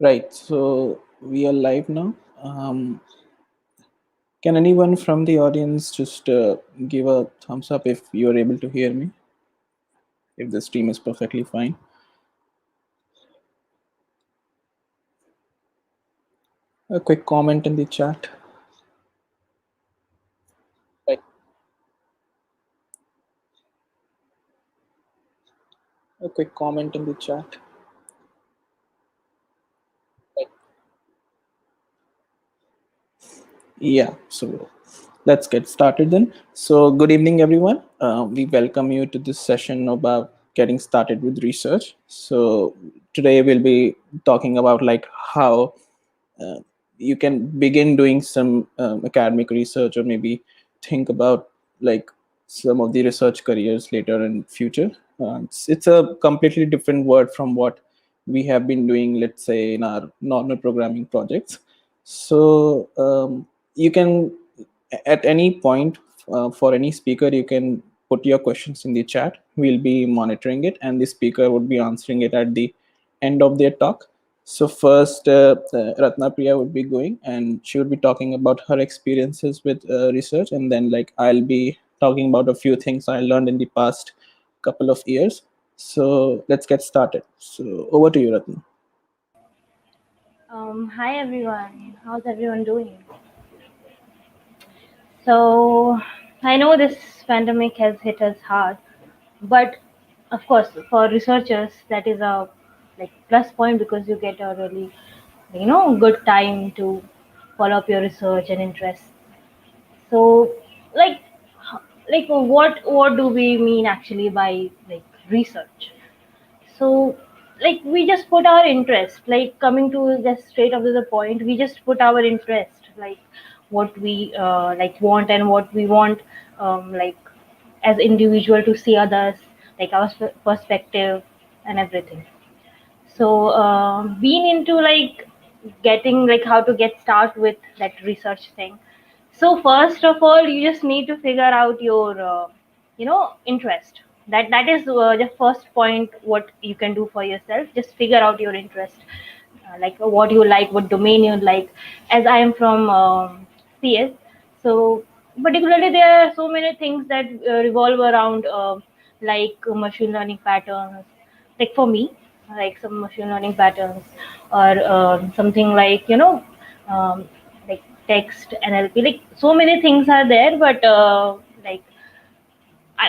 Right, so we are live now. Can anyone from the audience just give a thumbs up if you are able to hear me? If the stream is perfectly fine. A quick comment in the chat. Right. A quick comment in the chat. Right. Yeah, so let's get started then. So, good evening, everyone. We welcome you to this session about getting started with research. So, today we'll be talking about like how uh, you can begin doing some academic research, or maybe think about like some of the research careers later in future. It's a completely different word from what we have been doing, let's say, in our normal programming projects. So you can at any point, for any speaker, you can put your questions in the chat. We'll be monitoring it, and the speaker would be answering it at the end of their talk. So first, Ratna Priya would be going, and she would be talking about her experiences with research, and then like I'll be talking about a few things I learned in the past couple of years. So let's get started. So over to you, Ratna. Hi everyone, how's everyone doing? So, I know this pandemic has hit us hard, but of course, for researchers, that is a like plus point because you get a really, good time to follow up your research and interests. So, like, what do we mean actually by like research? So like we just put our interest, like coming to just straight up to the point, we just put our interest, like what we like want and what we want, like as individual to see others, like our perspective and everything. So being into like getting like how to get start with that research thing. So first of all, you just need to figure out your interest. That is the first point. What you can do for yourself, just figure out your interest, like what you like, what domain you like. As I am from CS, so particularly there are so many things that revolve around like machine learning patterns, like for me, like some machine learning patterns, or something like um, like text NLP, like so many things are there, but like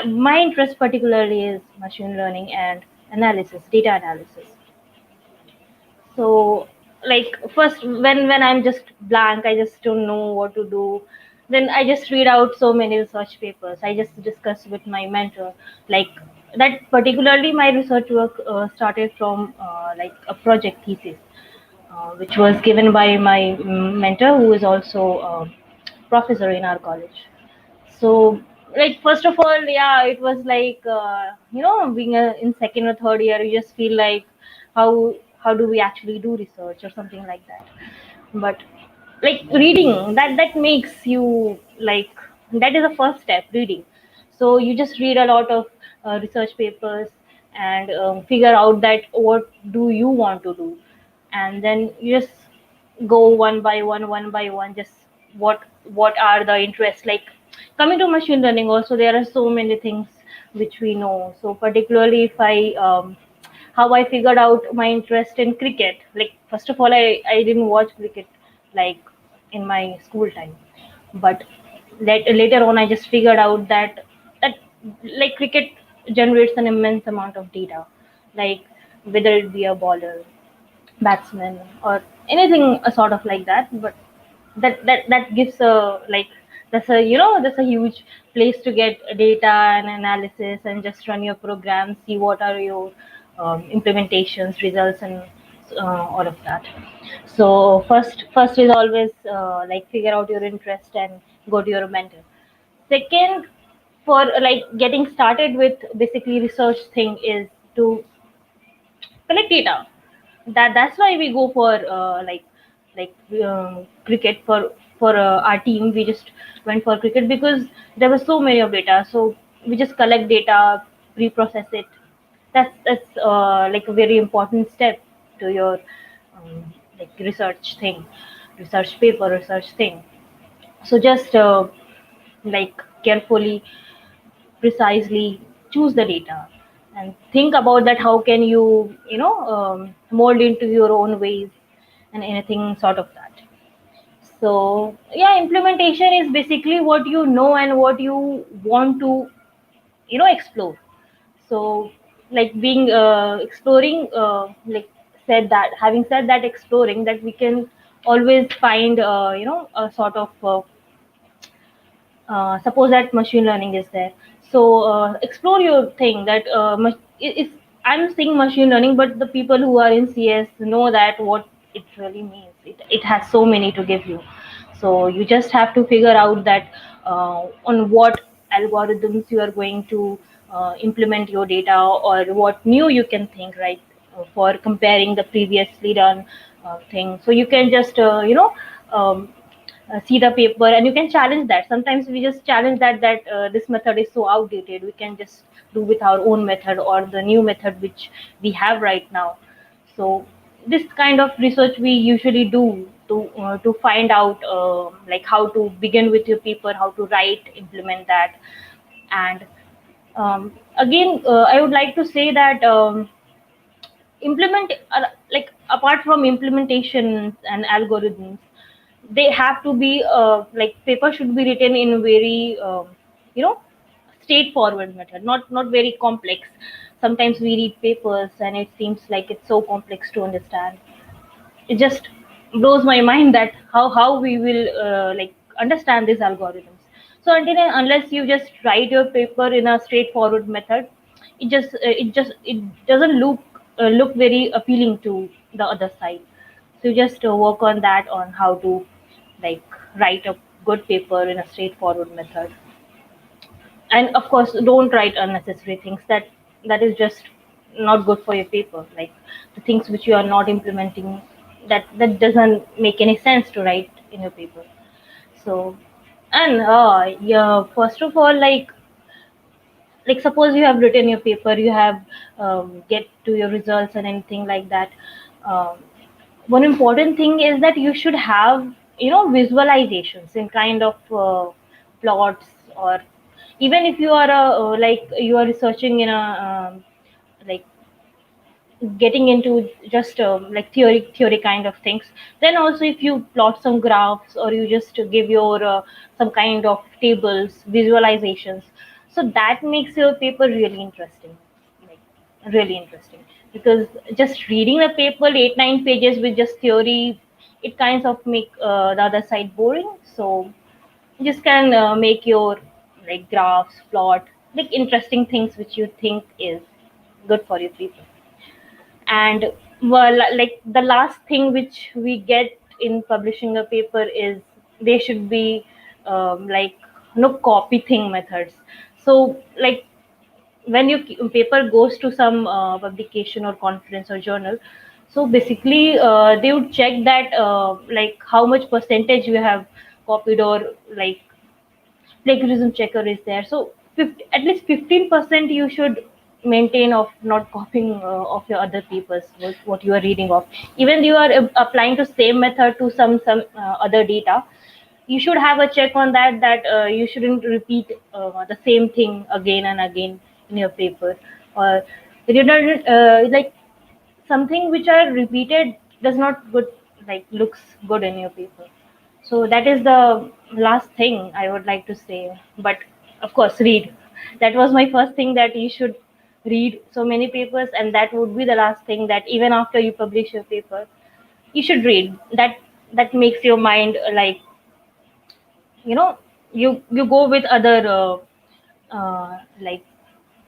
my interest particularly is machine learning and analysis, data analysis. So like first, when I'm just blank, I just don't know what to do, then I just read out so many research papers. I just discuss with my mentor, like that particularly my research work started from like a project thesis, which was given by my mentor, who is also a professor in our college. So like first of all, yeah, it was like being in second or third year, you just feel like how do we actually do research or something like that. But like reading, that makes you like, that is the first step, reading. So you just read a lot of research papers and figure out that what do you want to do, and then you just go one by one, just what are the interests. Like coming to machine learning also, there are so many things which we know. So particularly if I how I figured out my interest in cricket, like first of all, I didn't watch cricket like in my school time, but later on I just figured out that like cricket generates an immense amount of data, like whether it be a bowler, batsman, or anything sort of like that. But that gives a like, that's a huge place to get data and analysis and just run your program, see what are your implementations, results, and all of that. So first is always like figure out your interest and go to your mentor. Second, for like getting started with basically research thing, is to collect data. That's why we go for like cricket. For our team, we just went for cricket because there were so many of data. So we just collect data, reprocess it. That's like a very important step to your like research paper, research thing. So just like carefully, precisely choose the data and think about that. How can you, mold into your own ways and anything sort of that. So yeah, implementation is basically what you know and what you want to, explore. So like being exploring, like said that, having said that, exploring that, we can always find, a sort of suppose that machine learning is there. So explore your thing that if I'm saying machine learning, but the people who are in CS know that what it really means. It has so many to give you. So you just have to figure out that on what algorithms you are going to implement your data, or what new you can think, right, for comparing the previously done thing. So you can just um, see the paper, and you can challenge that. Sometimes we just challenge that this method is so outdated, we can just do with our own method or the new method which we have right now. So this kind of research we usually do to find out like how to begin with your paper, how to write, implement that. And again, I would like to say that implement like apart from implementations and algorithms, they have to be like paper should be written in a very you know straightforward method, not very complex. Sometimes we read papers and it seems like it's so complex to understand. It just blows my mind that how we will like understand these algorithms. So until and unless you just write your paper in a straightforward method, it doesn't look very appealing to the other side. So you just work on that, on how to like write a good paper in a straightforward method. And of course, don't write unnecessary things. That is just not good for your paper. Like the things which you are not implementing, that doesn't make any sense to write in your paper. So, and yeah, first of all, like suppose you have written your paper, you have get to your results and anything like that. um, One important thing is that you should have, visualizations in kind of plots, or even if you are like you are researching in a like getting into just like theory kind of things. Then also, if you plot some graphs, or you just give your some kind of tables, visualizations, so that makes your paper really interesting. Like really interesting, because just reading the paper 8 9 pages with just theory, it kinds of make the other side boring. So you just can make your like graphs, plot, like interesting things which you think is good for your paper. And well, like the last thing which we get in publishing a paper is they should be like no copy thing methods. So like when your paper goes to some publication or conference or journal, so basically they would check that like how much percentage you have copied, or like plagiarism checker is there. So 50, at least 15% you should maintain of not copying of your other papers, what you are reading of. Even you are applying the same method to some other data, you should have a check on that you shouldn't repeat the same thing again and again in your paper. Or you don't like something which are repeated does not good, like looks good in your paper. So that is the last thing I would like to say. But of course, read. That was my first thing, that you should read so many papers, and that would be the last thing, that even after you publish your paper, you should read. That makes your mind like, you know you go with other like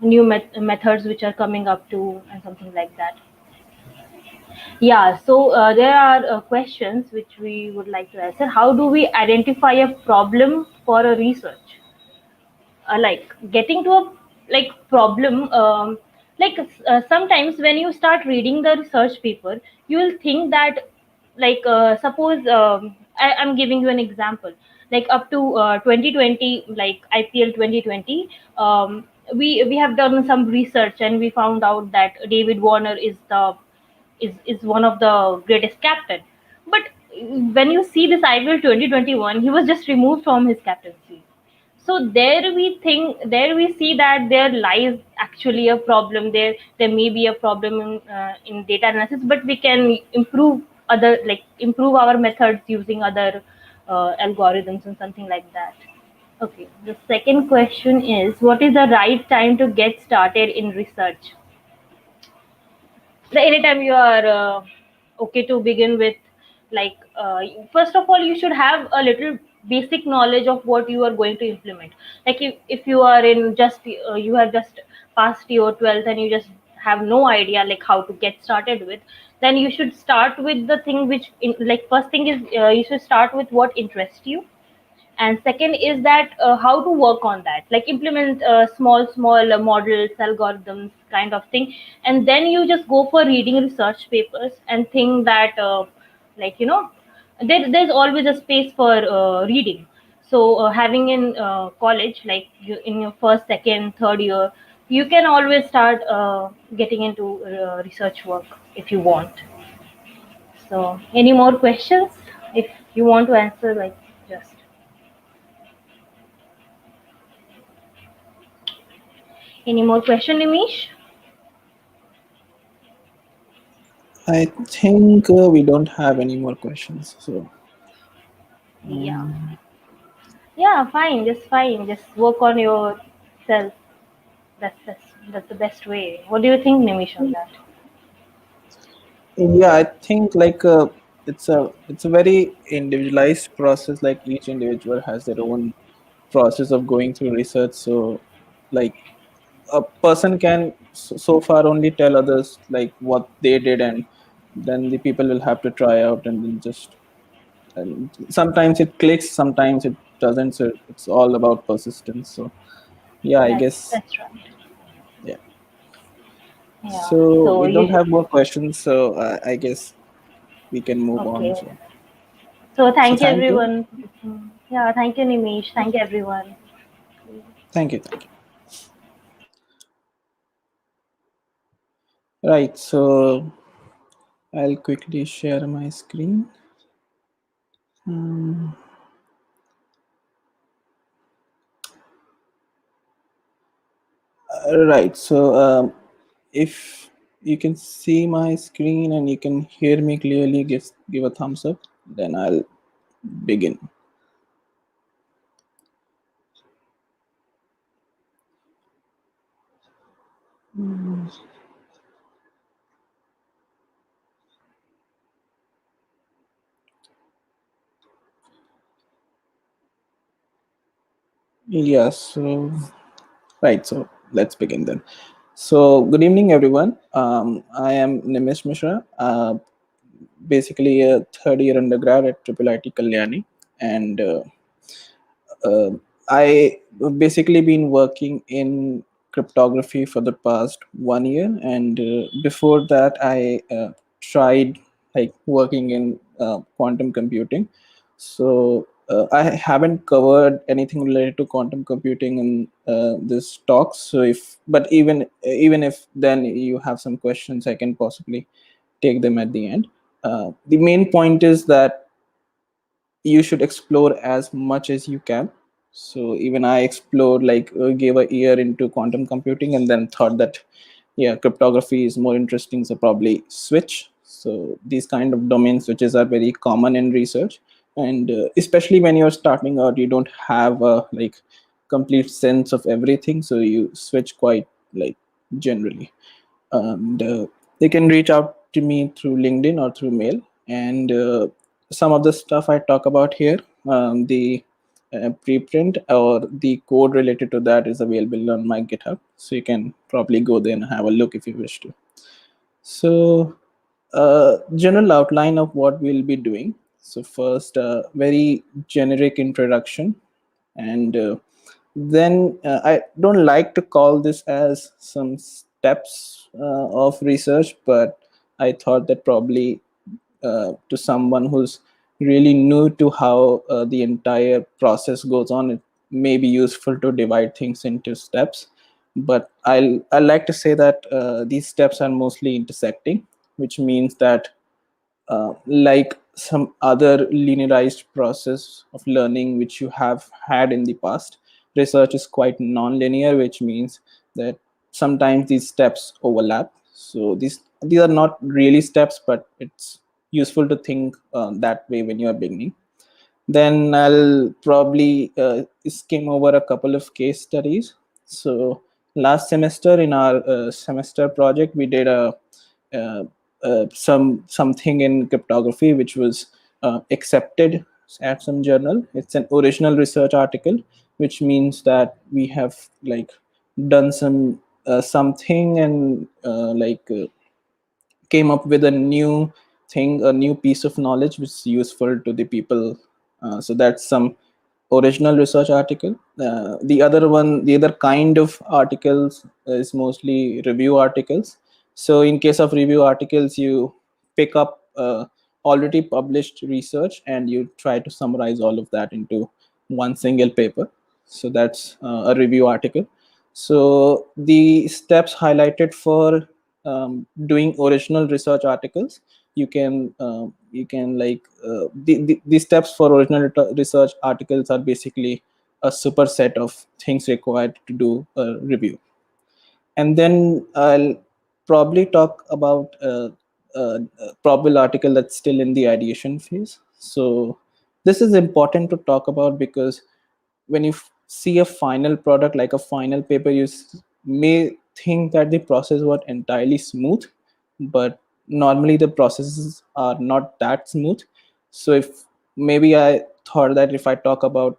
new methods which are coming up to, and something like that. Yeah, so there are questions which we would like to answer. How do we identify a problem for a research? Like getting to a like problem, like sometimes when you start reading the research paper, you will think that, like suppose I'm giving you an example. Like up to 2020, like IPL 2020, we have done some research, and we found out that David Warner is the is one of the greatest captain. But when you see this IPL 2021, he was just removed from his captaincy. So there we see that there lies actually a problem. There may be a problem in data analysis, but we can improve improve our methods using other algorithms and something like that. Okay, the second question is, what is the right time to get started in research? The anytime you are okay to begin with, first of all, you should have a little basic knowledge of what you are going to implement. Like if you are in just you have just passed your 12th and you just have no idea like how to get started with, then you should start with the thing which first thing is you should start with what interests you, and second is that how to work on that, like implement small models, algorithms kind of thing. And then you just go for reading research papers and think that like you know there's always a space for reading. So having in college, in your first, second, third year, you can always start getting into research work if you want. So any more questions, if you want to answer, like, just any more question, Nimish? I think we don't have any more questions. So Yeah. um, Yeah, fine, just fine. Just work on yourself. That's the best way. What do you think, Nimish, on that? yeah, I think it's a very individualized process. Like each individual has their own process of going through research. So like a person can so far only tell others like what they did, and then the people will have to try out, and then just, and sometimes it clicks, sometimes it doesn't. So it's all about persistence. So yeah, I guess, That's right. yeah. Yeah. So So we don't you have more questions. So I guess we can move on. okay? So So so thank you, thank you, everyone. Yeah, thank you, Nimish. Thank you, everyone. thank you. Right. So I'll quickly share my screen. Hmm. Right. So if you can see my screen and you can hear me clearly, give a thumbs up. Then I'll begin. Yeah. So right. So let's begin then. So good evening, everyone. I am Nimish Mishra. Basically a third year undergrad at Triple IT Kalyani, and uh, I basically been working in cryptography for the past 1 year, and before that, I tried like working in quantum computing. So I haven't covered anything related to quantum computing in this talk. So but even if then you have some questions, I can possibly take them at the end. The main point is that you should explore as much as you can. So even I explored, gave a year into quantum computing, and then thought that yeah, cryptography is more interesting, so probably switch. So these kind of domain switches are very common in research, and especially when you're starting out, you don't have a complete sense of everything, so you switch quite like generally. And they can reach out to me through LinkedIn or through mail. And some of the stuff I talk about here, the preprint or the code related to that is available on my GitHub, so you can probably go there and have a look if you wish to. So general outline of what we'll be doing. So first, very generic introduction, and then I don't like to call this as some steps of research, but I thought that probably to someone who's really new to how the entire process goes on, it may be useful to divide things into steps. But I like to say that these steps are mostly intersecting. which means that like some other linearized process of learning which you have had in the past, research is quite non-linear, which means that sometimes these steps overlap. So these are not really steps, but it's useful to think that way when you are beginning. Then I'll probably skim over a couple of case studies. So last semester in our semester project, we did a something in cryptography which was accepted at some journal. It's an original research article, which means that we have like done something and came up with a new thing, a new piece of knowledge which is useful to the people. So that's some original research article. The other kind of articles is mostly review articles. So in case of review articles, you pick up already published research and you try to summarize all of that into one single paper. So that's a review article. So the steps highlighted for doing original research articles, you can the steps for original research articles are basically a superset of things required to do a review. And then I'll probably talk about a probable article that's still in the ideation phase. So this is important to talk about because when you see a final product like a final paper, you may think that the process was entirely smooth, but normally the processes are not that smooth. So if maybe I thought that if I talk about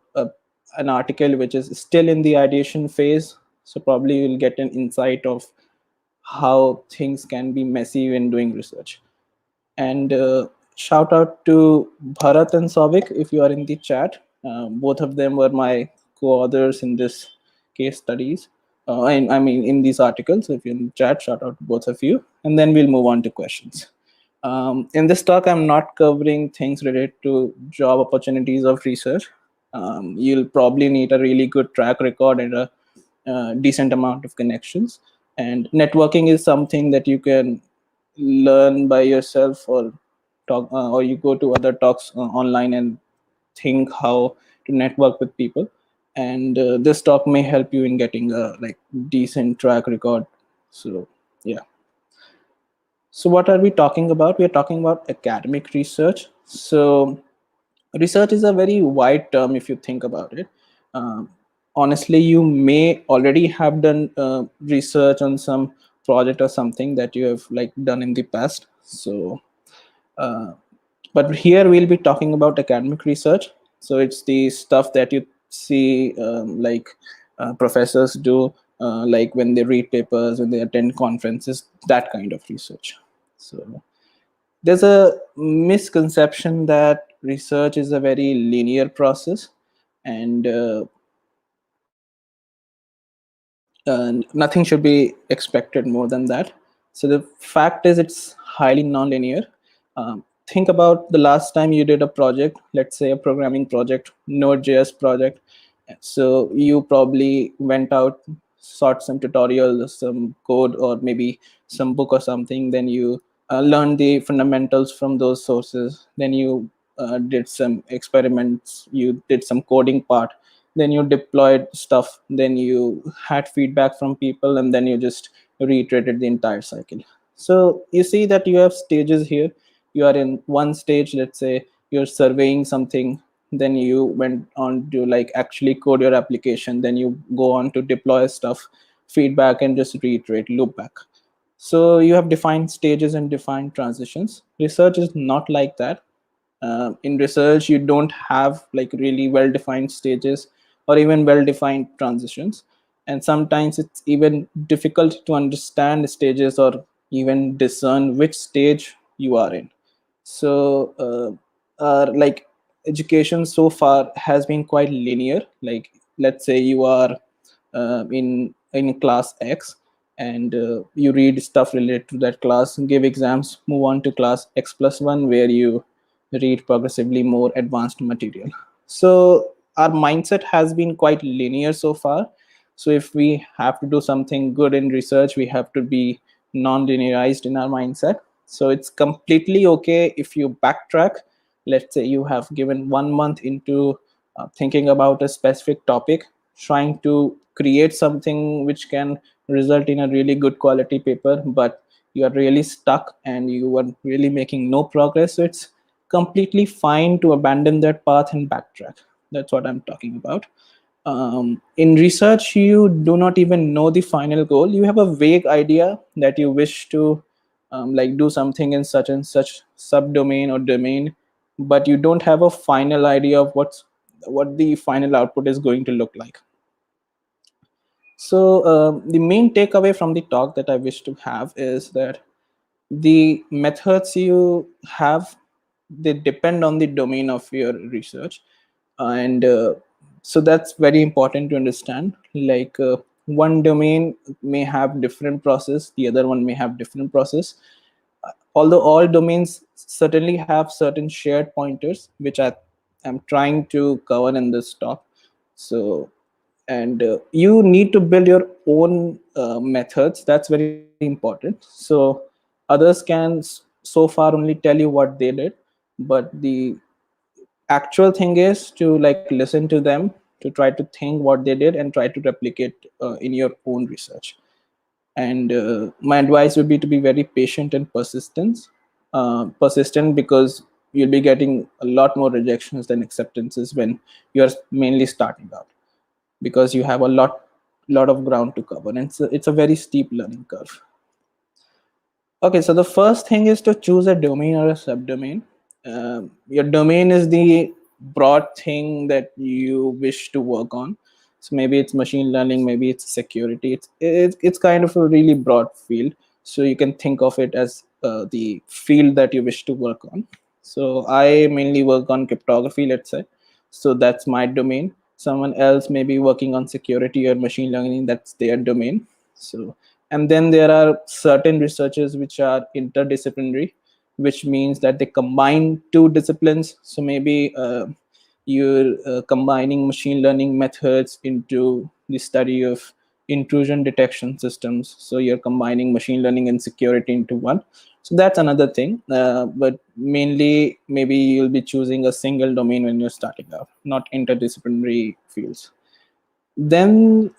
an article which is still in the ideation phase, so probably you'll get an insight of how things can be messy when doing research. And shout out to Bharat and Savik if you are in the chat. Both of them were my co-authors in this case studies. I mean, in these articles. So if you're in the chat, shout out to both of you. And then we'll move on to questions. In this talk, I'm not covering things related to job opportunities of research. You'll probably need a really good track record and a decent amount of connections. And networking is something that you can learn by yourself, or talk, or you go to other talks online and think how to network with people. And this talk may help you in getting a like decent track record. So yeah. So what are we talking about? We are talking about academic research. So research is a very wide term if you think about it. Honestly, you may already have done research on some project or something that you have like done in the past. So uh, but here we'll be talking about academic research. So it's the stuff that you see professors do, like when they read papers, when they attend conferences, that kind of research. So there's a misconception that research is a very linear process, and nothing should be expected more than that. So the fact is, it's highly nonlinear. Think about the last time you did a project, let's say a programming project, Node.js project. So you probably went out, sought some tutorials, some code, or maybe some book or something. Then you learned the fundamentals from those sources. Then you did some experiments. You did some coding part, then you deployed stuff, then you had feedback from people, and then you just reiterated the entire cycle. So you see that you have stages here. You are in one stage, let's say you're surveying something, then you went on to like actually code your application, then you go on to deploy stuff, feedback, and just reiterate, loop back. So you have defined stages and defined transitions. Research is not like that. In research, you don't have like really well defined stages or even well defined transitions, and sometimes it's even difficult to understand stages or even discern which stage you are in. So like education so far has been quite linear. Like let's say you are in class X, and you read stuff related to that class, give exams, move on to class X+1, where you read progressively more advanced material. So our mindset has been quite linear so far. So if we have to do something good in research, we have to be non-linearized in our mindset. So it's completely okay if you backtrack. Let's say you have given 1 month into thinking about a specific topic, trying to create something which can result in a really good quality paper, but you are really stuck and you are really making no progress. So it's completely fine to abandon that path and backtrack. That's what I'm talking about. In research, you do not even know the final goal. You have a vague idea that you wish to like do something in such and such subdomain or domain, but you don't have a final idea of what the final output is going to look like. So the main takeaway from the talk that I wish to have is that the methods you have, they depend on the domain of your research, and so that's very important to understand. Like one domain may have different process, the other one may have different process, although all domains certainly have certain shared pointers which I am trying to cover in this talk. So, and you need to build your own methods. That's very important. So others can so far only tell you what they did, but the actual thing is to like listen to them, to try to think what they did and try to replicate in your own research. And my advice would be to be very patient and persistent, because you'll be getting a lot more rejections than acceptances when you're mainly starting out, because you have a lot of ground to cover, and it's a very steep learning curve. Okay, so the first thing is to choose a domain or a subdomain. Your domain is the broad thing that you wish to work on. So maybe it's machine learning, maybe it's security. It's kind of a really broad field. So you can think of it as the field that you wish to work on. So I mainly work on cryptography, let's say. So that's my domain. Someone else may be working on security or machine learning. That's their domain. So, and then there are certain researchers which are interdisciplinary, which means that they combine two disciplines. So maybe you're combining machine learning methods into the study of intrusion detection systems. So you're combining machine learning and security into one. So that's another thing. But mainly, maybe you'll be choosing a single domain when you're starting out, not interdisciplinary fields. Then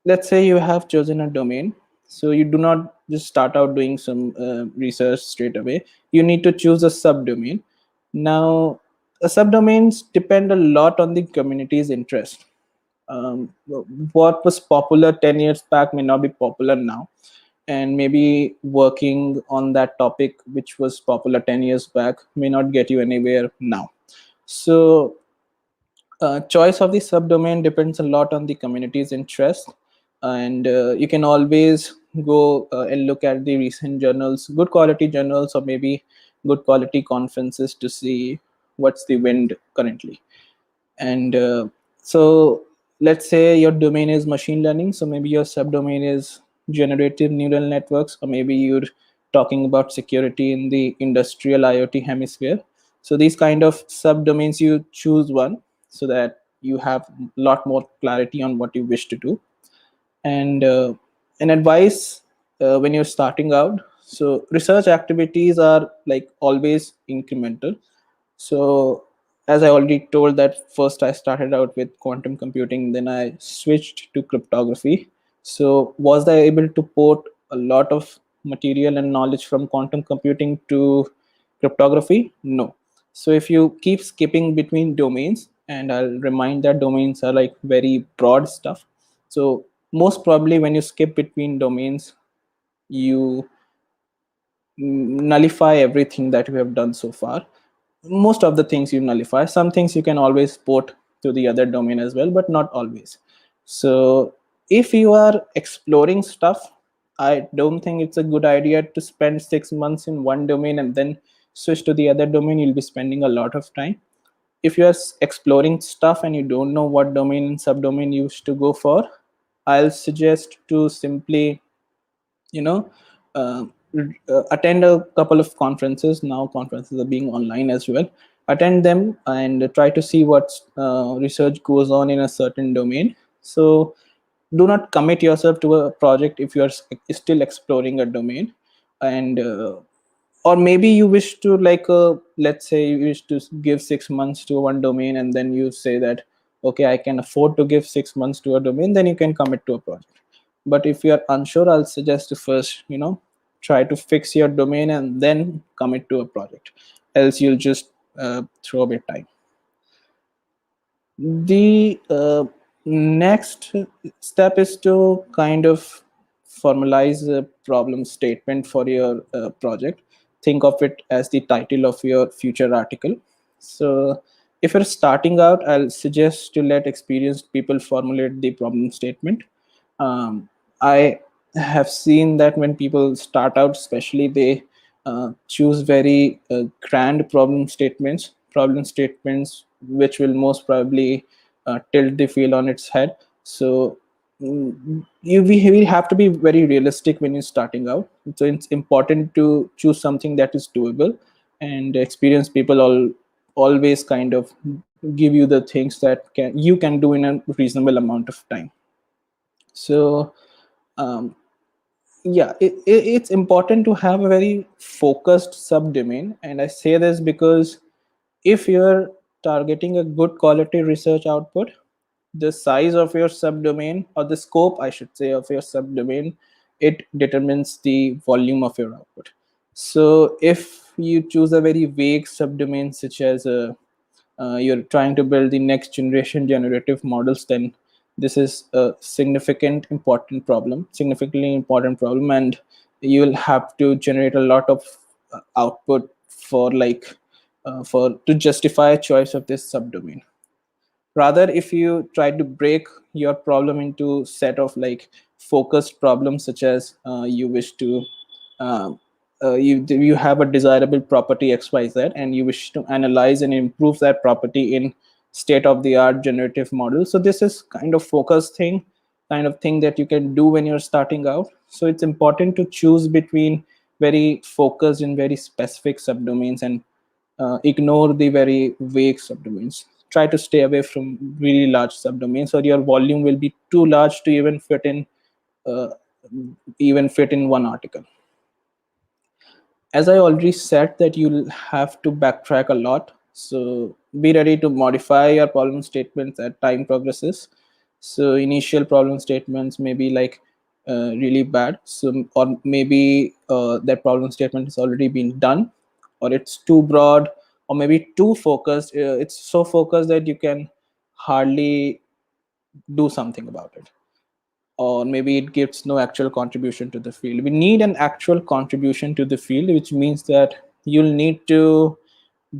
let's say you have chosen a domain, so you do not just start out doing some research straight away. You need to choose a subdomain. Now subdomains depend a lot on the community's interest. What was popular 10 years back may not be popular now, and maybe working on that topic which was popular 10 years back may not get you anywhere now. So choice of the subdomain depends a lot on the community's interest, and you can always go and look at the recent journals, good quality journals, or maybe good quality conferences to see what's the wind currently. And so let's say your domain is machine learning, so maybe your subdomain is generative neural networks, or maybe you're talking about security in the industrial IoT hemisphere. So these kind of subdomains, you choose one so that you have a lot more clarity on what you wish to do. And an advice when you're starting out, so research activities are like always incremental. So as I already told, that first I started out with quantum computing, then I switched to cryptography. So was I able to port a lot of material and knowledge from quantum computing to cryptography? No. So if you keep skipping between domains, and I'll remind that domains are like very broad stuff. So most probably when you skip between domains, you nullify everything that you have done so far. Most of the things you nullify. Some things you can always port to the other domain as well, but not always. So if you are exploring stuff, I don't think it's a good idea to spend 6 months in one domain and then switch to the other domain. You'll be spending a lot of time. If you are exploring stuff and you don't know what domain and subdomain you wish to go for, I'll suggest to simply, you know uh, attend a couple of conferences. Now conferences are being online as well. Attend them and try to see what research goes on in a certain domain. So do not commit yourself to a project if you are still exploring a domain. And or maybe you wish to like let's say you wish to give 6 months to one domain, and then you say that okay, I can afford to give 6 months to a domain, then you can commit to a project. But if you are unsure, I'll suggest to first, try to fix your domain and then commit to a project, else you'll just throw away time. The next step is to kind of formalize a problem statement for your project. Think of it as the title of your future article. So, if you're starting out, I'll suggest to let experienced people formulate the problem statement. I have seen that when people start out, especially, they choose very grand problem statements which will most probably tilt the field on its head. So we have to be very realistic when you're starting out. So it's important to choose something that is doable, and experienced people always kind of give you the things that you can do in a reasonable amount of time. So um, yeah, it's important to have a very focused subdomain, and I say this because if you're targeting a good quality research output, the size of your subdomain, or the scope I should say of your subdomain, it determines the volume of your output. So if you choose a very vague subdomain, such as you're trying to build the next generation generative models, then this is a significantly important problem, and you will have to generate a lot of output for for to justify a choice of this subdomain. Rather, if you try to break your problem into set of like focused problems, such as you wish to um, you have a desirable property xyz, and you wish to analyze and improve that property in state of the art generative model. So this is kind of thing that you can do when you're starting out. So it's important to choose between very focused and very specific subdomains, and ignore the very vague subdomains. Try to stay away from really large subdomains, or your volume will be too large to uh, even fit in one article. As I already said, that you'll have to backtrack a lot. So be ready to modify your problem statements as time progresses. So initial problem statements may be like really bad. So, or maybe that problem statement has already been done, or it's too broad, or maybe too focused. It's so focused that you can hardly do something about it, or maybe it gives no actual contribution to the field. We need an actual contribution to the field, which means that you'll need to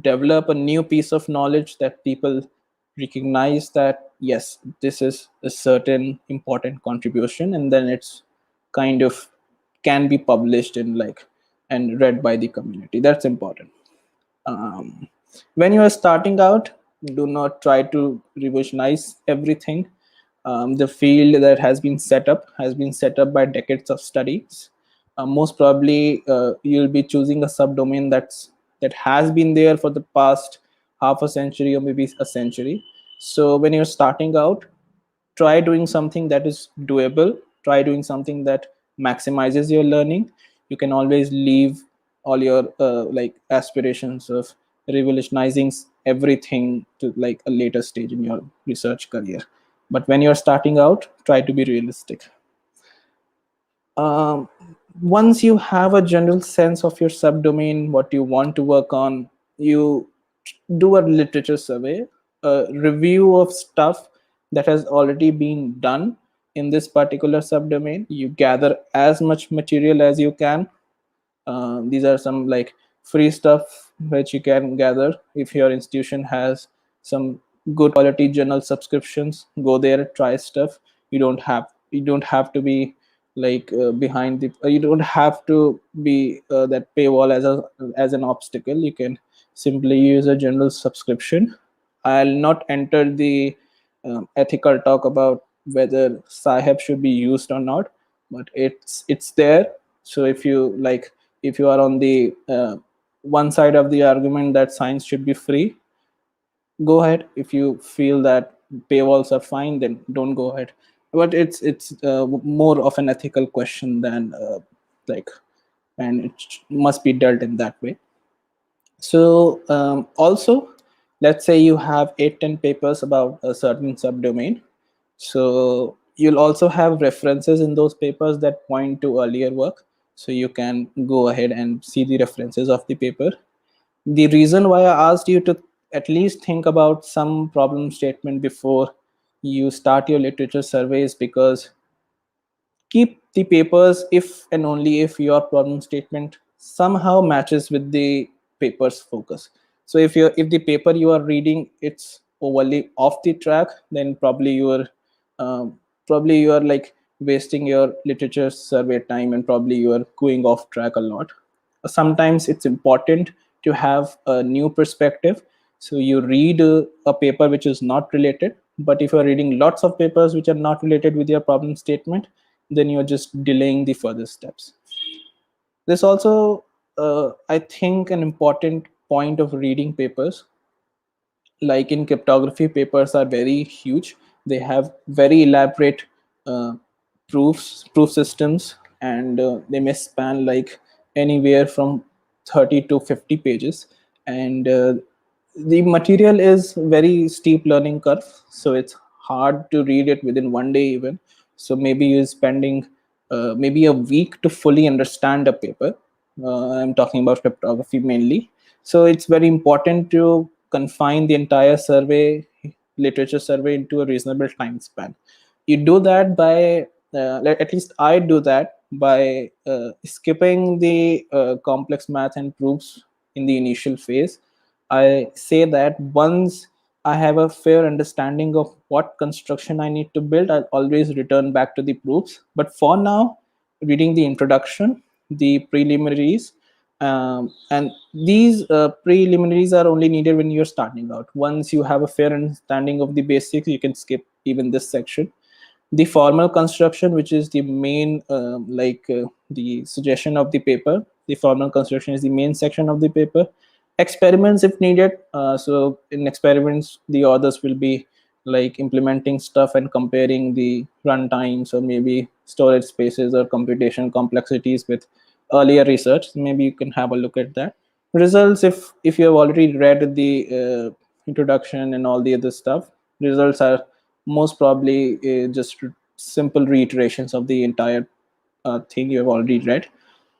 develop a new piece of knowledge that people recognize that yes, this is a certain important contribution, and then it's kind of can be published in like and read by the community. That's important. um, when you are starting out, do not try to revolutionize everything. The field that has been set up by decades of studies. Most probably you'll be choosing a subdomain that has been there for the past half a century or maybe a century. So when you're starting out, try doing something that is doable, try doing something that maximizes your learning. You can always leave all your like aspirations of revolutionizing everything to like a later stage in your research career. But when you're starting out, try to be realistic. um, Once you have a general sense of your subdomain, what you want to work on, you do a literature survey, a review of stuff that has already been done in this particular subdomain. You gather as much material as you can. These are some like free stuff which you can gather. If your institution has some good quality journal subscriptions, go there, try stuff. You don't have to be like behind the you don't have to be that paywall as an obstacle. You can simply use a general subscription. I'll not enter the ethical talk about whether sahib should be used or not, but it's there. So if you are on the one side of the argument that science should be free, go ahead. If you feel that paywalls are fine, then don't go ahead. But it's more of an ethical question than like and it must be dealt in that way. So also, let's say you have 8-10 papers about a certain subdomain. So you'll also have references in those papers that point to earlier work. So you can go ahead and see the references of the paper. The reason why I asked you to at least think about some problem statement before you start your literature survey is because keep the papers if and only if your problem statement somehow matches with the paper's focus. So if the paper you are reading it's overly off the track, then um, probably you are like wasting your literature survey time, and probably you are going off track a lot. Sometimes it's important to have a new perspective. So you read a paper which is not related, but if you're reading lots of papers which are not related with your problem statement, then you're just delaying the further steps. There's also I think an important point of reading papers, like in cryptography, papers are very huge. They have very elaborate uh, proof systems, and they may span like anywhere from 30 to 50 pages. And the material is very steep learning curve, so it's hard to read it within one day even. So maybe you're spending maybe a week to fully understand a paper. I'm talking about cryptography mainly. So it's very important to confine the entire survey, literature survey, into a reasonable time span. You do that by, at least I do that by skipping the complex math and proofs in the initial phase. I say that once I have a fair understanding of what construction I need to build, I'll always return back to the proofs. But for now, reading the introduction, the preliminaries, and these preliminaries are only needed when you're starting out. Once you have a fair understanding of the basics, you can skip even this section. The formal construction, which is the main the suggestion of the paper, the formal construction is the main section of the paper. Experiments if needed. So in experiments the authors will be like implementing stuff and comparing the run times or maybe storage spaces or computation complexities with earlier research. Maybe you can have a look at that. Results, if you have already read the introduction and all the other stuff, results are most probably just simple reiterations of the entire thing you have already read.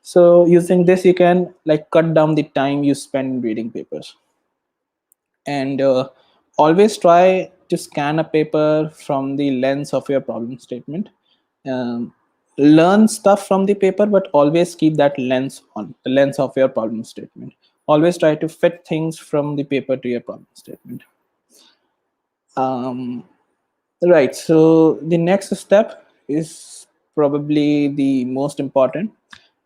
So using this you can like cut down the time you spend reading papers. And always try to scan a paper from the lens of your problem statement. um, Learn stuff from the paper, but always keep that lens on the lens of your problem statement. Always try to fit things from the paper to your problem statement. um, right, so the next step is probably the most important.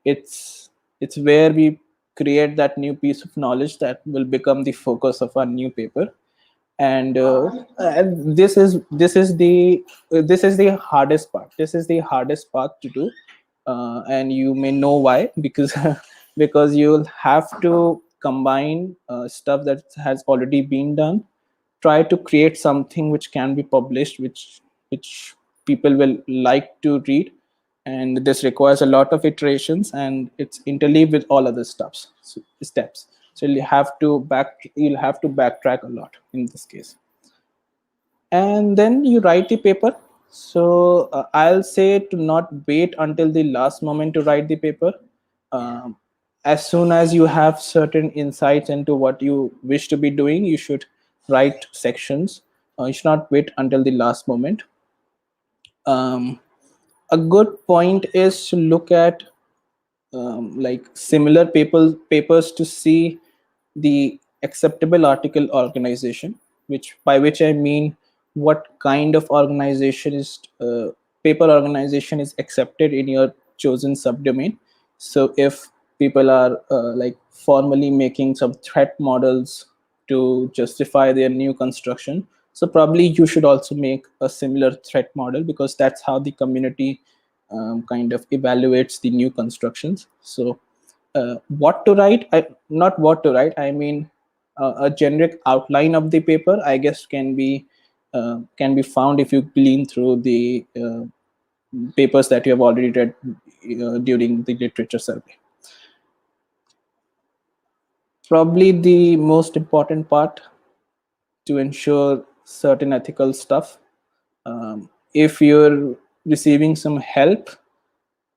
It's where we create that new piece of knowledge that will become the focus of our new paper. And this is the hardest part. This is the hardest part to do. And you may know why, because because you'll have to combine stuff that has already been done, try to create something which can be published, which people will like to read. And this requires a lot of iterations, and it's interleaved with all other steps. So you'll have to backtrack a lot in this case. And then you write the paper. So I'll say to not wait until the last moment to write the paper. um, as soon as you have certain insights into what you wish to be doing, you should write sections. You should not wait until the last moment. um, a good point is to look at like similar papers to see the acceptable article organization, which by which I mean what kind of organization is paper organization is accepted in your chosen subdomain. So if people are like formally making some threat models to justify their new construction, so probably you should also make a similar threat model, because that's how the community kind of evaluates the new constructions. So what to write, not what to write, I mean a generic outline of the paper, I guess, can be found if you glean through the papers that you have already read during the literature survey. Probably the most important part to ensure certain ethical stuff. If you're receiving some help,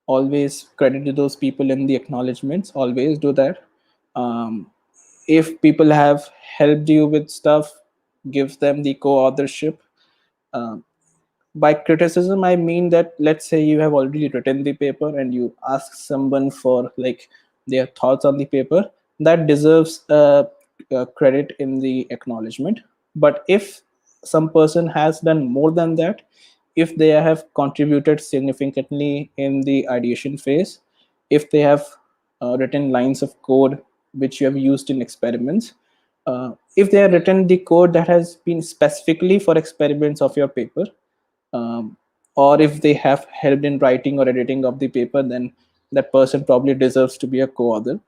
always credit to those people in the acknowledgements. Always do that. Um, if people have helped you with stuff, give them the co-authorship. Um, by criticism, I mean that let's say you have already written the paper and you ask someone for like their thoughts on the paper, that deserves credit in the acknowledgement. But if some person has done more than that, if they have contributed significantly in the ideation phase, if they have written lines of code which you have used in experiments, if they have written the code that has been specifically for experiments of your paper, um, or if they have helped in writing or editing of the paper, then that person probably deserves to be a co-author.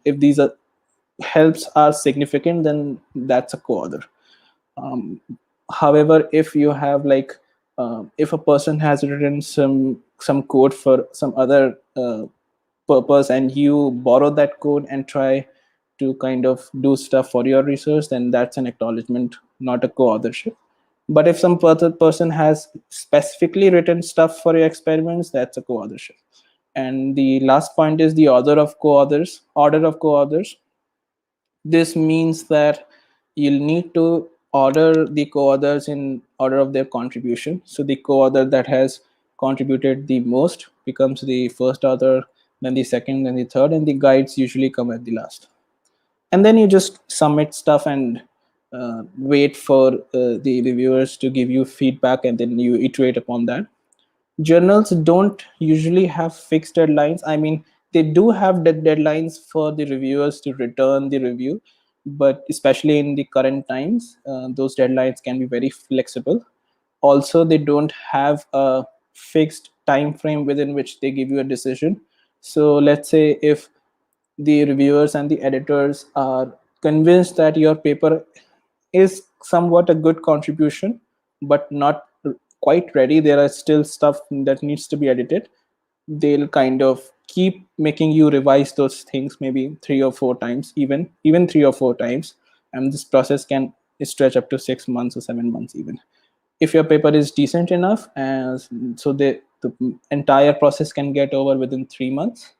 If these are helps are significant, then that's a co-author. um, However, if you have like if a person has written some code for some other purpose and you borrow that code and try to kind of do stuff for your research, then that's an acknowledgement, not a co-authorship. But if some person has specifically written stuff for your experiments, that's a co-authorship. And the last point is the order of co-authors. This means that you'll need to order the co-authors in order of their contribution. So the co-author that has contributed the most becomes the first author, then the second, then the third, and the guides usually come at the last. And then you just submit stuff and wait for the reviewers to give you feedback, and then you iterate upon that. Journals don't usually have fixed deadlines. I mean, they do have deadlines for the reviewers to return the review, but especially in the current times, those deadlines can be very flexible. Also, they don't have a fixed time frame within which they give you a decision. So let's say if the reviewers and the editors are convinced that your paper is somewhat a good contribution but not quite ready, there are still stuff that needs to be edited, they'll kind of keep making you revise those things maybe 3 or 4 times, even 3 or 4 times. And this process can stretch up to 6 months or 7 months even. If your paper is decent enough, as so the entire process can get over within 3 months.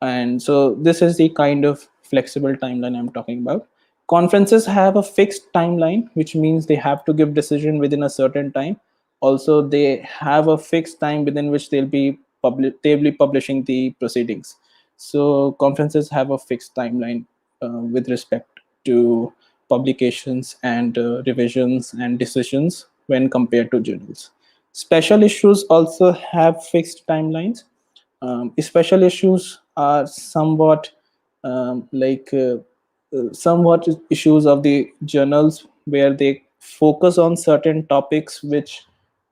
And so this is the kind of flexible timeline I'm talking about. Conferences have a fixed timeline, which means they have to give decision within a certain time. Also, they have a fixed time within which they'll be publishing the proceedings. So conferences have a fixed timeline with respect to publications and revisions and decisions when compared to journals. Special issues also have fixed timelines. Special issues are somewhat somewhat issues of the journals where they focus on certain topics which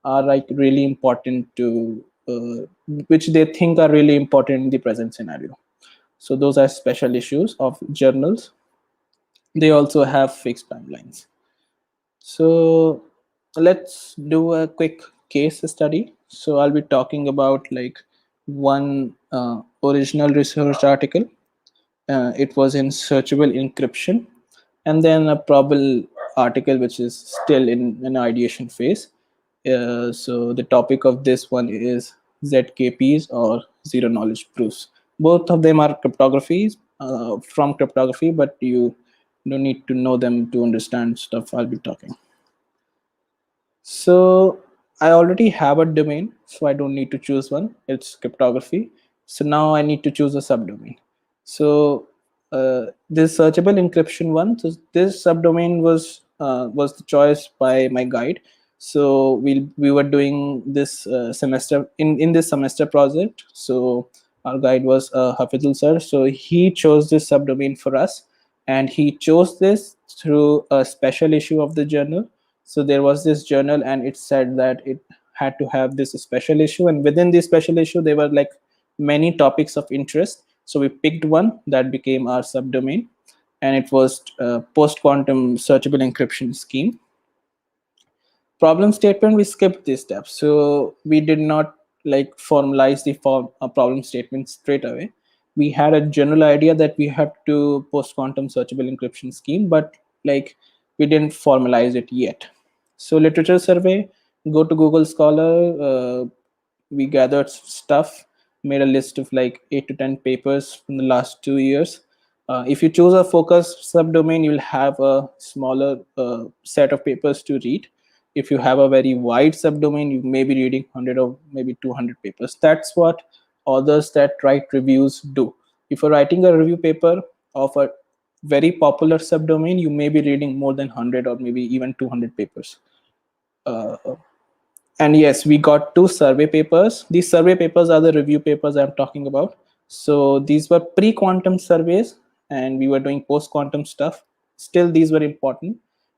are like really important to which they think are really important in the present scenario. So those are special issues of journals. They also have fixed timelines. So let's do a quick case study. So I'll be talking about like one original research article. It was in searchable encryption, and then a probable article which is still in an ideation phase. So the topic of this one is ZKPs or zero knowledge proofs. Both of them are cryptographies from cryptography, but you don't need to know them to understand stuff I'll be talking. So I already have a domain, so I don't need to choose one. It's cryptography. So now I need to choose a subdomain. So this searchable encryption one. So this subdomain was the choice by my guide. So we were doing this semester in this semester project. So our guide was Hafizul sir. So he chose this subdomain for us, and he chose this through a special issue of the journal. So there was this journal and it said that it had to have this special issue, and within this special issue there were like many topics of interest. So we picked one that became our subdomain, and it was post quantum searchable encryption scheme. Problem statement, we skipped this step, so we did not like formalize the problem statement straight away. we had a general idea that we have to post quantum searchable encryption scheme, but like we didn't formalize it yet. So literature survey, go to Google Scholar, we gathered stuff, made a list of like 8 to 10 papers from the last 2 years. If you choose a focus subdomain, you'll have a smaller set of papers to read. If you have a very wide subdomain, you may be reading 100 or maybe 200 papers. That's what authors that write reviews do. If you're writing a review paper of a very popular subdomain, you may be reading more than 100 or maybe even 200 papers. Uh, and yes, we got 2 survey papers. These survey papers are the review papers I'm talking about. So these were pre-quantum surveys, and we were doing post-quantum stuff. Still, these were important.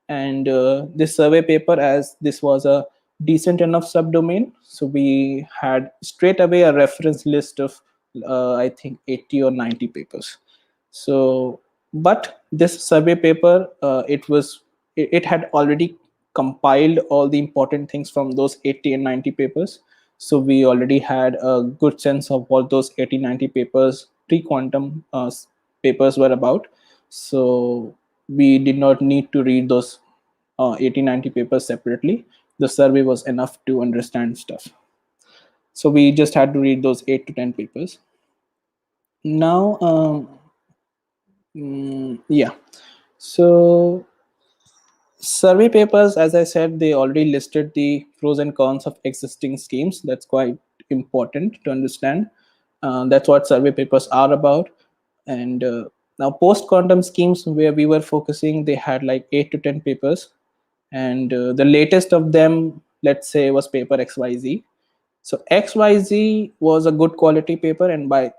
And this survey paper, as this was a decent enough subdomain, so we had straight away a reference list of I think 80 or 90 papers. So but this survey paper, it had already compiled all the important things from those 80 and 90 papers. So we already had a good sense of what those 80 90 papers, pre-quantum papers, were about. So we did not need to read those 80 90 papers separately. The survey was enough to understand stuff. So we just had to read those 8 to 10 papers. Now yeah, so survey papers, as I said, they already listed the pros and cons of existing schemes. That's quite important to understand. That's what survey papers are about. And now post quantum schemes, where we were focusing, they had like 8 to 10 papers. And the latest of them, let's say, was paper XYZ. So XYZ was a good quality paper, and by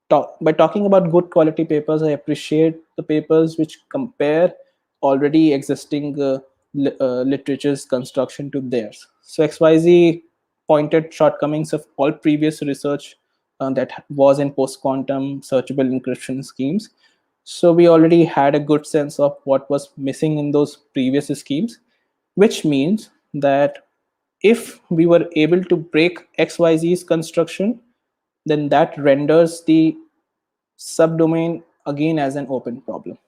talking about good quality papers, I appreciate the papers which compare already existing literature's construction to theirs. So XYZ pointed shortcomings of all previous research that was in post-quantum searchable encryption schemes. So we already had a good sense of what was missing in those previous schemes, which means that if we were able to break XYZ's construction, then that renders the subdomain again as an open problem.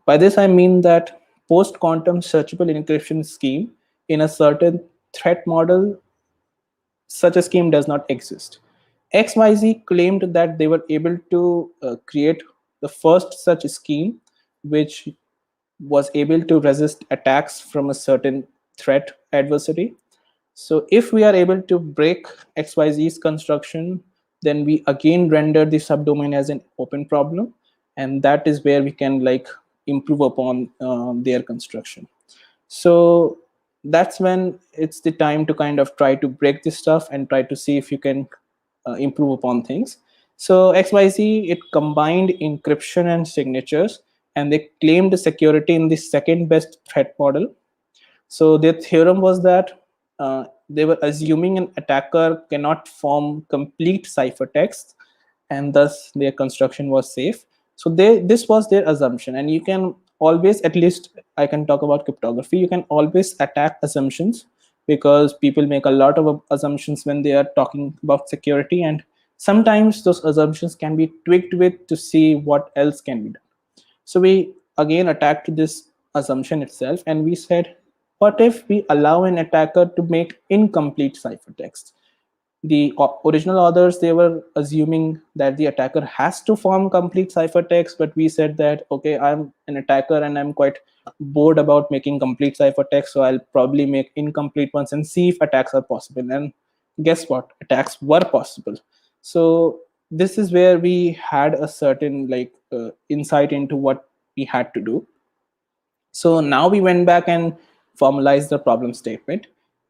By this, I mean that post quantum searchable encryption scheme in a certain threat model, such a scheme does not exist. XYZ claimed that they were able to create the first such scheme which was able to resist attacks from a certain threat adversary. So if we are able to break XYZ's construction, then we again render the subdomain as an open problem. And that is where we can like improve upon their construction. So that's when it's the time to kind of try to break this stuff and try to see if you can improve upon things. So XYZ, it combined encryption and signatures, and they claimed security in the second best threat model. So their theorem was that they were assuming an attacker cannot form complete ciphertext, and thus their construction was safe. So this was their assumption, and you can always, at least I can talk about cryptography, you can always attack assumptions, because people make a lot of assumptions when they are talking about security, and sometimes those assumptions can be tweaked with to see what else can be done. So we again attacked this assumption itself, and we said, what if we allow an attacker to make incomplete ciphertext? The original authors, they were assuming that the attacker has to form complete ciphertext, but we said that, okay, I'm an attacker and I'm quite bored about making complete ciphertext, so I'll probably make incomplete ones and see if attacks are possible. And guess what? Attacks were possible. So this is where we had a certain like insight into what we had to do. So now we went back and formalized the problem statement.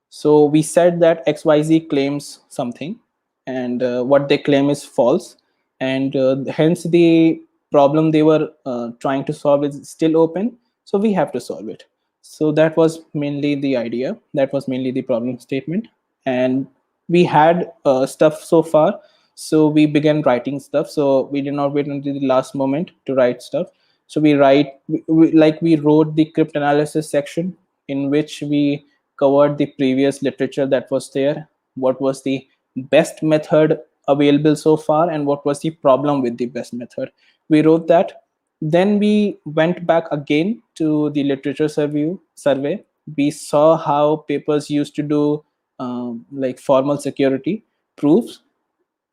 So we said that XYZ claims something, and what they claim is false, and hence the problem they were trying to solve is still open. So we have to solve it. So that was mainly the idea. That was mainly the problem statement, and we had stuff so far. So we began writing stuff. So we did not wait until the last moment to write stuff. So we wrote the cryptanalysis section, in which we covered the previous literature that was there, what was the best method available so far and what was the problem with the best method. We wrote that. Then we went back again to the literature survey. We saw how papers used to do like formal security proofs.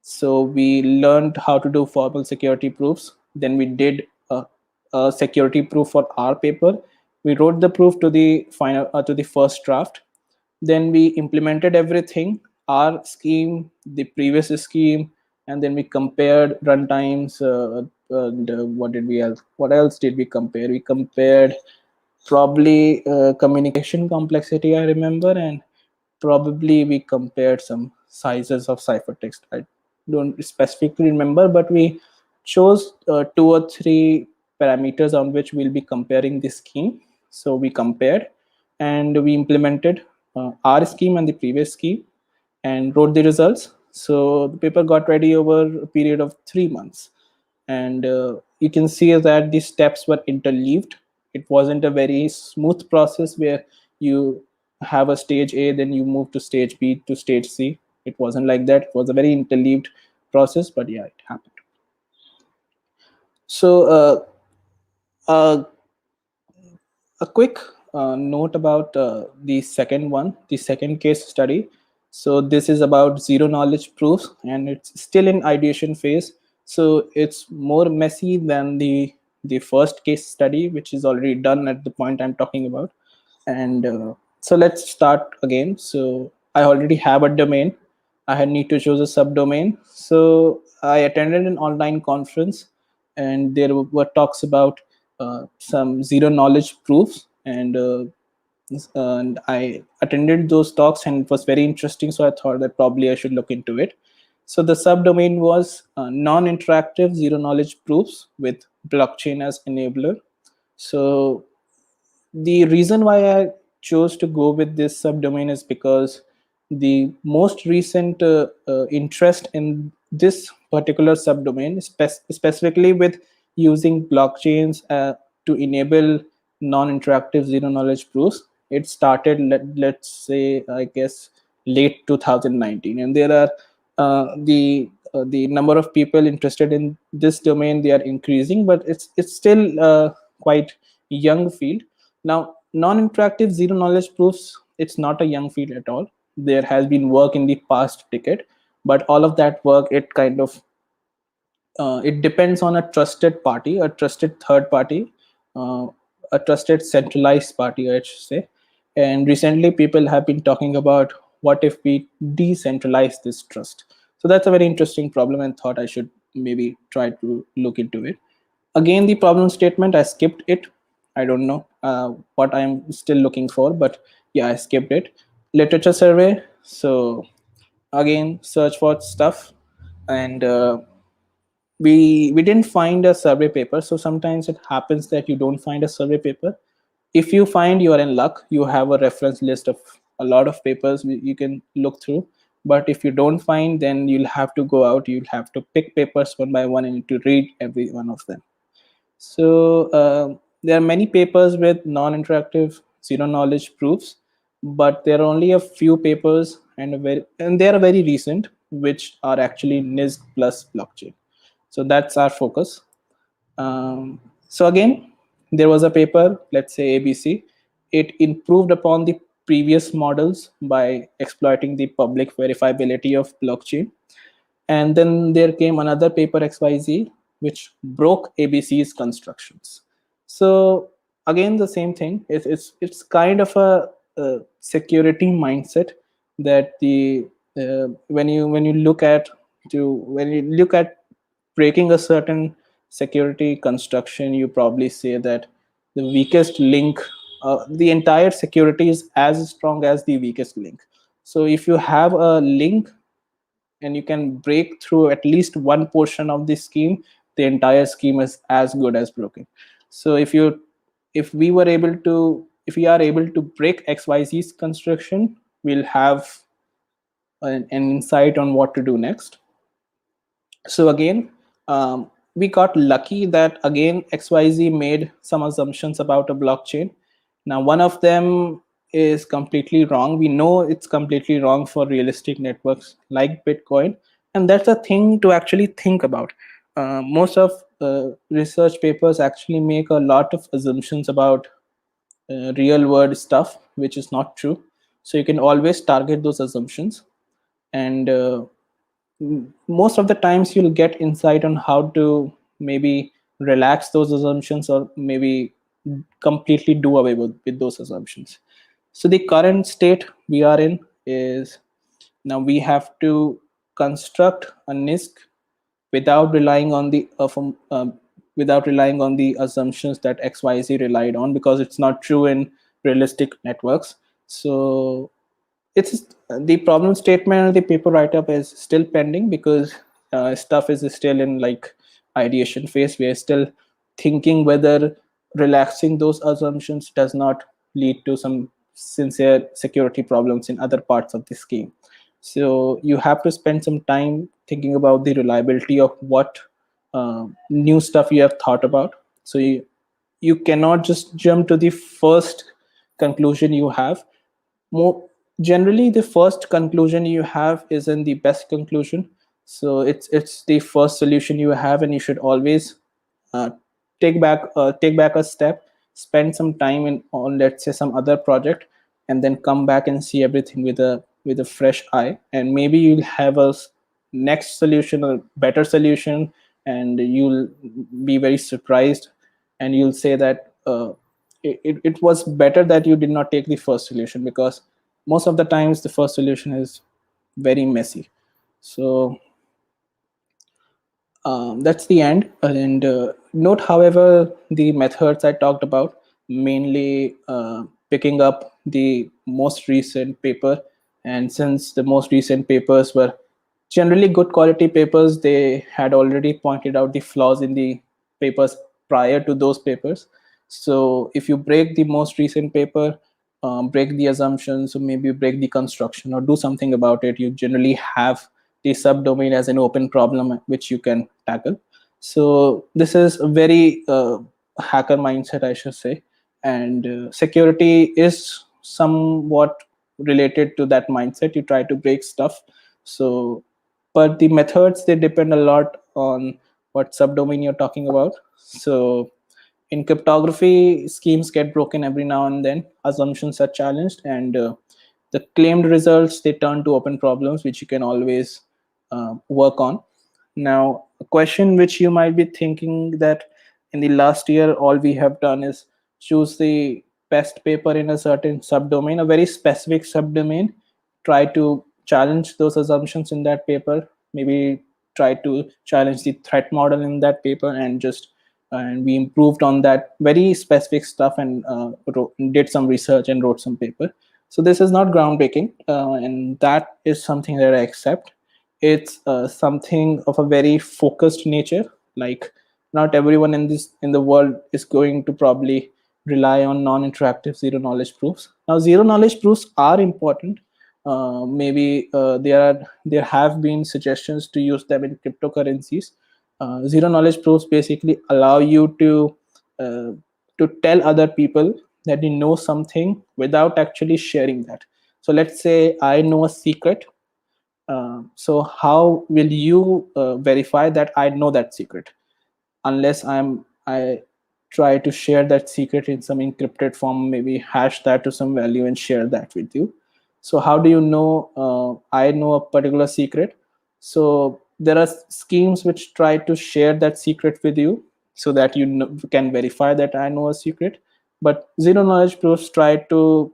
So we learned how to do formal security proofs. Then we did a security proof for our paper. We wrote the proof to the final to the first draft. Then we implemented everything, our scheme, the previous scheme, and then we compared runtimes. And what else did we compare? We compared probably communication complexity, I remember, and probably we compared some sizes of ciphertext. I don't specifically remember, but we chose two or three parameters on which we'll be comparing the scheme. So we compared and we implemented our scheme and the previous scheme and wrote the results. So the paper got ready over a period of 3 months. And you can see that the steps were interleaved. It wasn't a very smooth process where you have a stage A, then you move to stage B to stage C. It wasn't like that. It was a very interleaved process, but yeah, it happened. So uh, a quick note about the second one, the second case study. So this is about zero knowledge proofs, and it's still in ideation phase. So it's more messy than the first case study, which is already done at the point I'm talking about. And so let's start again. So I already have a domain. I had need to choose a subdomain. So I attended an online conference, and there were talks about some zero knowledge proofs, and I attended those talks, and it was very interesting. So I thought that probably I should look into it. So the subdomain was non-interactive zero knowledge proofs with blockchain as enabler. So the reason why I chose to go with this subdomain is because the most recent interest in this particular subdomain, specifically with using blockchains to enable non-interactive zero knowledge proofs, it started, let's say, I guess, late 2019, and there are the number of people interested in this domain, they are increasing, but it's still quite young field. Now, non-interactive zero knowledge proofs, it's not a young field at all. There has been work in the past decade, but all of that work, it kind of it depends on a trusted party, a trusted third party, uh, a trusted centralized party, I should say. And recently, people have been talking about what if we decentralize this trust. So that's a very interesting problem, and thought I should maybe try to look into it. Again, the problem statement, I skipped it. I don't know what I'm still looking for, but yeah, I skipped it. Literature survey. So again, search for stuff, and we didn't find a survey paper. So sometimes it happens that you don't find a survey paper. If you find, you are in luck. You have a reference list of a lot of papers you can look through. But if you don't find, then you'll have to go out. You'll have to pick papers one by one and you need to read every one of them. So there are many papers with non-interactive zero knowledge proofs, but there are only a few papers, and they are very recent, which are actually NIST plus blockchain. So that's our focus. So again, there was a paper, let's say ABC. It improved upon the previous models by exploiting the public verifiability of blockchain. And then there came another paper XYZ, which broke ABC's constructions. So again, the same thing. It's kind of a security mindset that the when you look at breaking a certain security construction, you probably say that the weakest link, the entire security is as strong as the weakest link. So if you have a link and you can break through at least one portion of the scheme, the entire scheme is as good as broken. So if we are able to break XYZ's construction, we'll have an insight on what to do next. So again, we got lucky that again XYZ made some assumptions about a blockchain. Now one of them is completely wrong. We know it's completely wrong for realistic networks like Bitcoin, And that's a thing to actually think about. Most of research papers actually make a lot of assumptions about real world stuff, which is not true. So you can always target those assumptions, and most of the times you'll get insight on how to maybe relax those assumptions, or maybe completely do away with those assumptions. So the current state we are in is, now we have to construct a NISC without relying on the without relying on the assumptions that XYZ relied on, because it's not true in realistic networks. So it's the problem statement and the paper write-up is still pending, because stuff is still in like ideation phase. We are still thinking whether relaxing those assumptions does not lead to some sincere security problems in other parts of the scheme. So you have to spend some time thinking about the reliability of what new stuff you have thought about. So you cannot just jump to the first conclusion you have. More generally, the first conclusion you have isn't the best conclusion. So it's the first solution you have, and you should always uh, take back a step, spend some time in on, let's say, some other project, and then come back and see everything with a fresh eye, and maybe you'll have a next solution, a better solution, and you'll be very surprised, and you'll say that it was better that you did not take the first solution, because most of the times the first solution is very messy. So that's the end. And note, however, the methods I talked about, mainly picking up the most recent paper. And since the most recent papers were generally good quality papers, they had already pointed out the flaws in the papers prior to those papers. So if you break the most recent paper, break the assumptions, or maybe break the construction, or do something about it, you generally have the subdomain as an open problem which you can tackle. So this is a very hacker mindset, I should say, and security is somewhat related to that mindset. You try to break stuff. So, but the methods, they depend a lot on what subdomain you're talking about. So in cryptography, schemes get broken every now and then, assumptions are challenged, and the claimed results, they turn to open problems which you can always work on. Now, a question which you might be thinking, that in the last year all we have done is choose the best paper in a certain subdomain, a very specific subdomain, try to challenge those assumptions in that paper, maybe try to challenge the threat model in that paper, and we improved on that very specific stuff, and did some research and wrote some paper. So this is not groundbreaking, and that is something that I accept. It's something of a very focused nature. Like, not everyone in the world is going to probably rely on non-interactive zero knowledge proofs. Now, zero knowledge proofs are important. Maybe there have been suggestions to use them in cryptocurrencies. Zero knowledge proofs basically allow you uh, to tell other people that you know something without actually sharing that. So let's say I know a secret. So how will you verify that I know that secret? Unless I try to share that secret in some encrypted form, maybe hash that to some value and share that with you. So how do you know I know a particular secret? So there are schemes which try to share that secret with you, so that you can verify that I know a secret. But zero knowledge proofs try to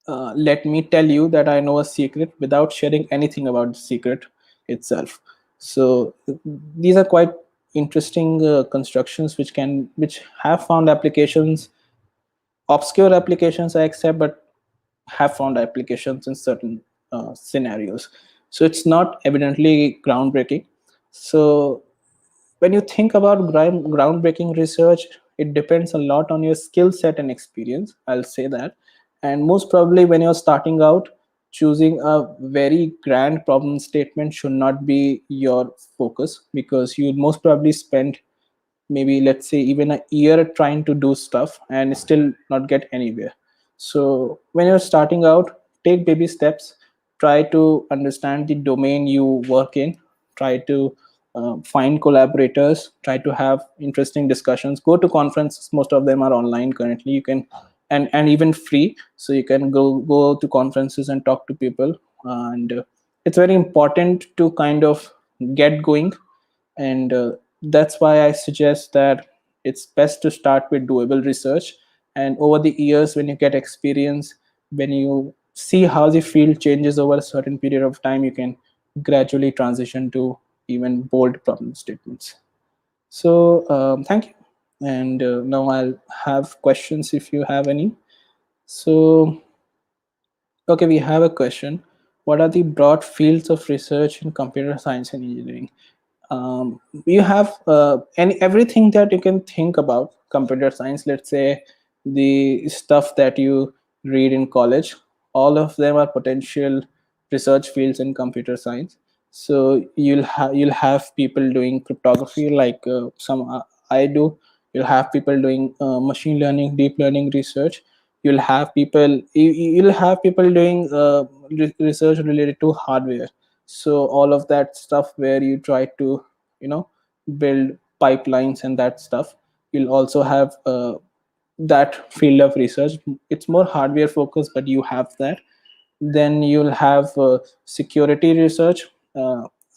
let me tell you that I know a secret without sharing anything about the secret itself. So these are quite interesting constructions which have found applications, obscure applications, I accept, but have found applications in certain scenarios. So it's not evidently groundbreaking. So when you think about groundbreaking research, it depends a lot on your skill set and experience, I'll say that. And most probably, when you're starting out, choosing a very grand problem statement should not be your focus, because you'd most probably spend, maybe let's say, even a year trying to do stuff and still not get anywhere. So when you're starting out, take baby steps. try to understand the domain you work in, try to find collaborators, try to have interesting discussions, go to conferences. Most of them are online currently. You can, and even free, so you can go to conferences and talk to people. And it's very important to kind of get going. And that's why I suggest that it's best to start with doable research. And over the years, when you get experience, when you see how the field changes over a certain period of time, you can gradually transition to even bold problem statements. So thank you. And now I'll have questions if you have any. So okay, we have a question. What are the broad fields of research in computer science and engineering? You have any everything that you can think about computer science. Let's say the stuff that you read in college, all of them are potential research fields in computer science. So you'll have people doing cryptography, like some I do. You'll have people doing machine learning, deep learning research. You'll have people doing research related to hardware. So all of that stuff where you try to, you know, build pipelines and that stuff. You'll also have that field of research. It's more hardware focused, but you have that. Then you'll have security research.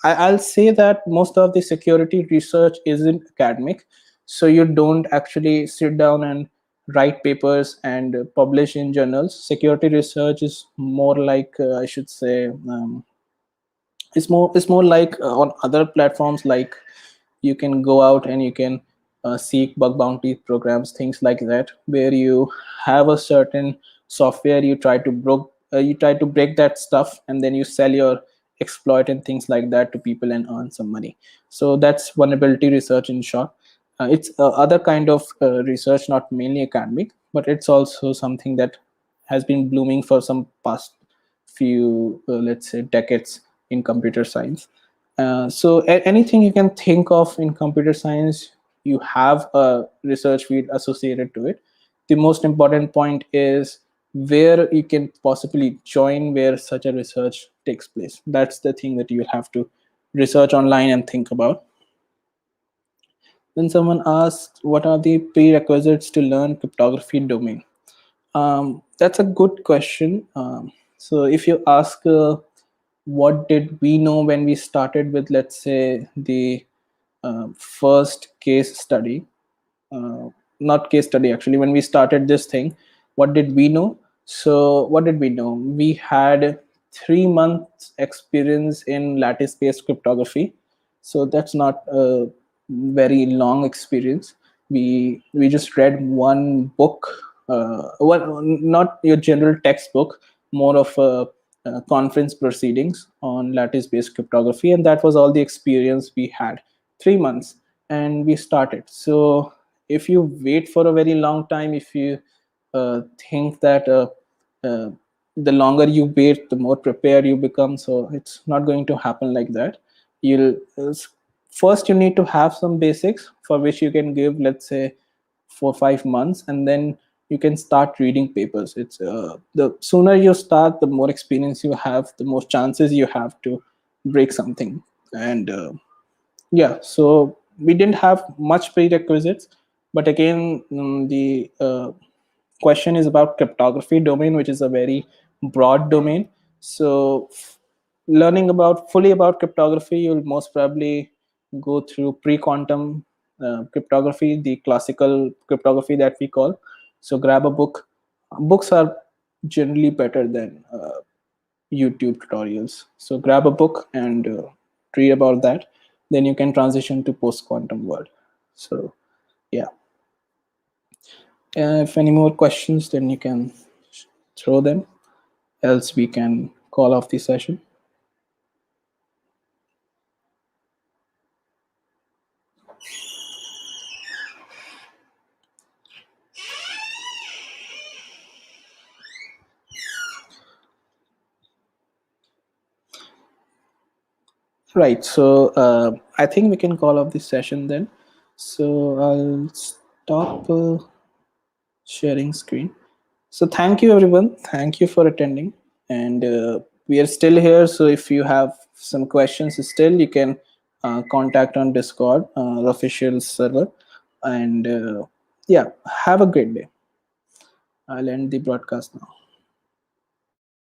I'll say that most of the security research isn't academic, so you don't actually sit down and write papers and publish in journals. Security research is more like, I should say, it's more like on other platforms, like you can go out and you can seek bug bounty programs, things like that, where you have a certain software, you try to break that stuff, and then you sell your exploit and things like that to people and earn some money. So that's vulnerability research in short. It's other kind of research, not mainly academic, but it's also something that has been blooming for some past few, let's say, decades in computer science. So anything you can think of in computer science, you have a research field associated to it. The most important point is where you can possibly join, where such a research takes place. That's the thing that you'll have to research online and think about. Then someone asked, what are the prerequisites to learn cryptography domain? That's a good question. So if you ask, what did we know when we started with, let's say, the first case study, uh, not case study actually, when we started this thing, what did we know? So what did we know? We had 3 months experience in lattice based cryptography. So that's not a very long experience. We just read one book, well, not your general textbook, more of a conference proceedings on lattice based cryptography, and that was all the experience we had. 3 months, and we started. So if you wait for a very long time, if you think that uh, the longer you wait, the more prepared you become, so it's not going to happen like that. You'll first, you need to have some basics for which you can give, let's say, 4 5 months, and then you can start reading papers. It's the sooner you start, the more experience you have, the more chances you have to break something. And yeah, so we didn't have much prerequisites, but again, the question is about cryptography domain, which is a very broad domain. So learning about fully about cryptography, you'll most probably go through pre-quantum cryptography, the classical cryptography that we call. So grab a book. Books are generally better than YouTube tutorials. So grab a book and read about that. Then you can transition to post-quantum world. So yeah, if any more questions, then you can throw them. Else we can call off the session. Right. So I think we can call off this session then. So I'll stop sharing screen. So thank you everyone. Thank you for attending. And we are still here. So if you have some questions still, you can contact on Discord, the official server. And yeah, have a great day. I'll end the broadcast now.